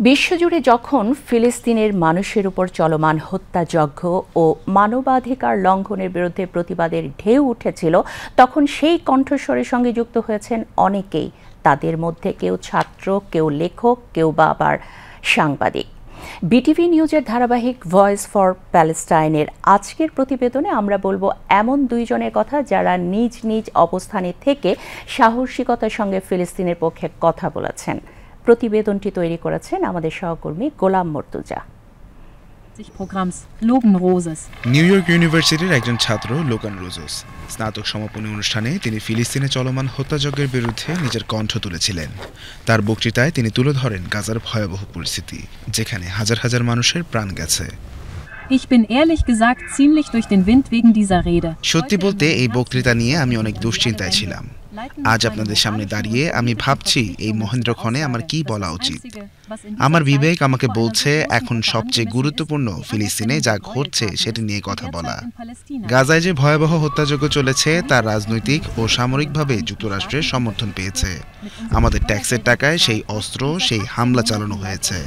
বিশ্বজুড়ে যখন ফিলিস্তিনের মানুষের উপর চলমান হত্যাযজ্ঞ ও মানবাধিকার লঙ্ঘনের বিরুদ্ধে প্রতিবাদের ঢেউ উঠেছিল, তখন সেই কণ্ঠস্বরের সঙ্গে যুক্ত হয়েছেন অনেকেই। তাদের মধ্যে কেউ ছাত্র, কেউ লেখক, কেউ বা আবার সাংবাদিক। বিটিভি নিউজের ধারাবাহিক ভয়েস ফর প্যালেস্টাইনের আজকের প্রতিবেদনে আমরা বলবো এমন দুইজনের কথা যারা নিজ নিজ অবস্থানে থেকে সাহসিকতার সঙ্গে ফিলিস্তিনের পক্ষে কথা বলেছেন। প্রতিবেদনটি তৈরি করেছেন আমাদের সহকর্মী গোলাম মর্তুজা। নিউ ইয়র্ক ইউনিভার্সিটির একজন ছাত্র লোগান রোজস। স্নাতক সমাপনী অনুষ্ঠানে তিনি ফিলিস্তিনে চলমান হত্যাযজ্ঞের বিরুদ্ধে নিজের কণ্ঠ তুলেছিলেন। তার বক্তৃতায় তিনি তুলে ধরেন গাজার ভয়াবহ পরিস্থিতি, যেখানে হাজার হাজার মানুষের প্রাণ গেছে। সত্যি বলতে এই বক্তৃতা নিয়ে আমি অনেক দুশ্চিন্তায় ছিলাম। আজ আপনাদের সামনে দাঁড়িয়ে আমি ভাবছি এই মহেন্দ্রক্ষণে আমার কি বলা উচিত। আমার বিবেক আমাকে বলছে এখন সবচেয়ে গুরুত্বপূর্ণ ফিলিস্তিনে যা ঘটছে সেটা নিয়ে কথা বলা। গাজায় যে ভয়াবহ হত্যাযজ্ঞ চলেছে তা রাজনৈতিক ও সামরিকভাবে যুক্তরাষ্ট্রের সমর্থন পেয়েছে। আমাদের ট্যাক্সের টাকায় সেই অস্ত্র, সেই হামলা চালানো হয়েছে।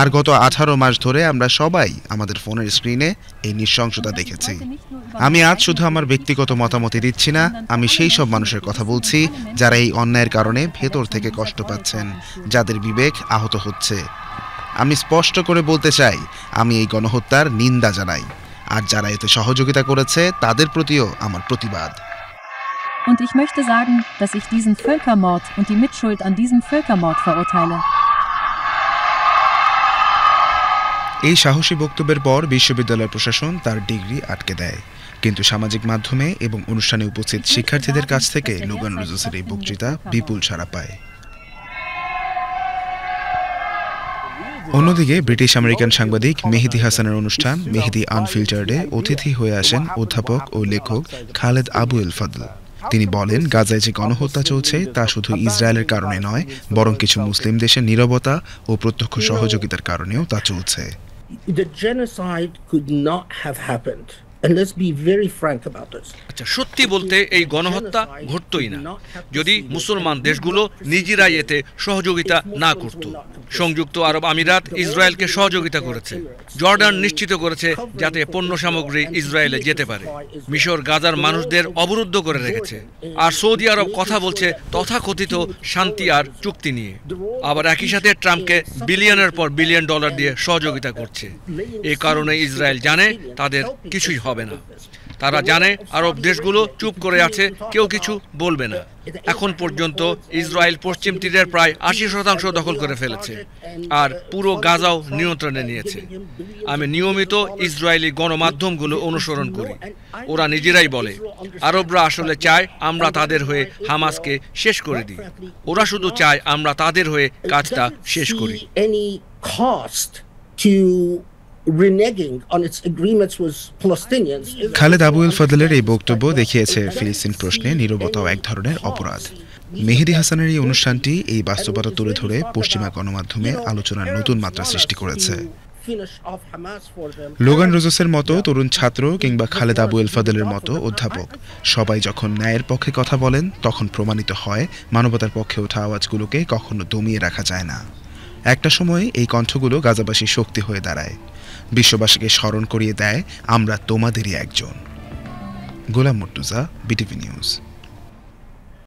আর গত 18 মাস ধরে আমরা সবাই আমাদের ফোনের স্ক্রিনে এই নৃশংসতা দেখেছি। আমি আজ শুধু আমার ব্যক্তিগত মতামত দিচ্ছি না, আমি সেই সব মানুষের কথা বলছি যারা এই অন্যায়ের কারণে ভেতর থেকে কষ্ট পাচ্ছেন, যাদের বিবেক আহত হচ্ছে। আমি স্পষ্ট করে বলতে চাই, আমি এই গণহত্যার নিন্দা জানাই, আর যারা এতে সহযোগিতা করেছে তাদের প্রতিও আমার প্রতিবাদ। Und ich möchte sagen, dass ich diesen Völkermord und die Mitschuld an diesem Völkermord verurteile. এই সাহসী বক্তব্যের পর বিশ্ববিদ্যালয় প্রশাসন তার ডিগ্রি আটকে দেয়, কিন্তু সামাজিক মাধ্যমে এবং অনুষ্ঠানে উপস্থিত শিক্ষার্থীদের কাছ থেকে লোগান রোজসের এই বক্তৃতা বিপুল সাড়া পায়। অন্যদিকে ব্রিটিশ আমেরিকান সাংবাদিক মেহেদী হাসানের অনুষ্ঠান মেহেদী আনফিল্টার্ডে অতিথি হয়ে আসেন অধ্যাপক ও লেখক খালেদ আবু এল ফদল। তিনি বলেন, গাজায় যে গণহত্যা চলছে তা শুধু ইসরায়েলের কারণে নয়, বরং কিছু মুসলিম দেশের নীরবতা ও প্রত্যক্ষ সহযোগিতার কারণেও তা চলছে। The genocide could not have happened. And let's be very frank about this. আচ্ছা, সত্যি বলতে এই গণহত্যা ঘটতই না যদি মুসলমান দেশগুলো নিজেরাই এতে সহযোগিতা না করত। সংযুক্ত আরব আমিরাত ইসরায়েলকে সহযোগিতা করেছে। জর্ডান নিশ্চিত করেছে যাতে পণ্য সামগ্রী ইসরায়েলে যেতে পারে। মিশর গাজার মানুষদের অবরুদ্ধ করে রেখেছে। আর সৌদি আরব কথা বলছে তথাকথিত শান্তি আর চুক্তি নিয়ে। আবার একই সাথে ট্রাম্পকে বিলিয়নের পর বিলিয়ন ডলার দিয়ে সহযোগিতা করছে। এই কারণে ইসরায়েল জানে তাদের কিছুই হবে না। তারা জানে আরব দেশগুলো চুপ করে আছে, কেউ কিছু বলবে না। এখন পর্যন্ত ইসরায়েল পশ্চিম তীরের প্রায় 80% দখল করে ফেলেছে, আর পুরো গাজাও নিয়ন্ত্রণে নিয়েছে। আমি নিয়মিত ইসরায়েলি গণমাধ্যমগুলো অনুসরণ করি। ওরা নিজেরাই বলে আরবরা আসলে চায় আমরা তাদের হয়ে হামাসকে শেষ করে দিই। ওরা শুধু চায় আমরা তাদের হয়ে কাজটা শেষ করি। খালেদ আবু এল ফদলের এই বক্তব্য দেখিয়েছে ফিলিস্তিন প্রশ্নে নীরবতাও এক ধরনের অপরাধ। মেহেদী হাসানের এই অনুষ্ঠানটি এই বাস্তবতা তুলে ধরে পশ্চিমা গণমাধ্যমে আলোচনার নতুন মাত্রা সৃষ্টি করেছে। লোগান রোজসের মতো তরুণ ছাত্র কিংবা খালেদ আবু এল ফদলের মতো অধ্যাপক সবাই যখন ন্যায়ের পক্ষে কথা বলেন, তখন প্রমাণিত হয় মানবতার পক্ষে ওঠা আওয়াজগুলোকে কখনো দমিয়ে রাখা যায় না। একটা সময় এই কণ্ঠগুলো গাজাবাসীর শক্তি হয়ে দাঁড়ায়, বিশ্ববাসীকে স্মরণ করিয়ে দেয় আমরা তোমাদেরই একজন। গোলাম মর্তুজা, বিটিভি নিউজ।